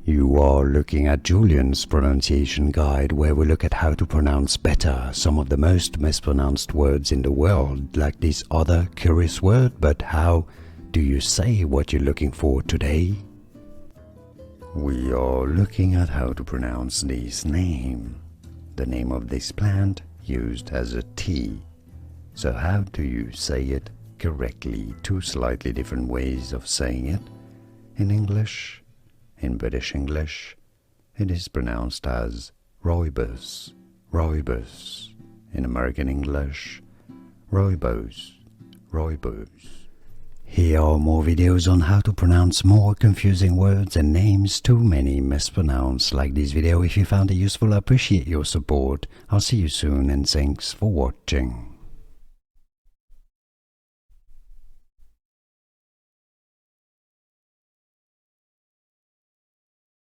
You are looking at Julian's pronunciation guide, where we look at how to pronounce better some of the most mispronounced words in the world, like this other curious word. But how do you say what you're looking for today? We are looking at how to pronounce this name, the name of this plant used as a tea. So how do you say it correctly? Two slightly different ways of saying it. In English, in British English, it is pronounced as rooibos, rooibos. In American English, rooibos, rooibos. Here are more videos on how to pronounce more confusing words and names too many mispronounced. Like this video if you found it useful. I appreciate your support. I'll see you soon and thanks for watching.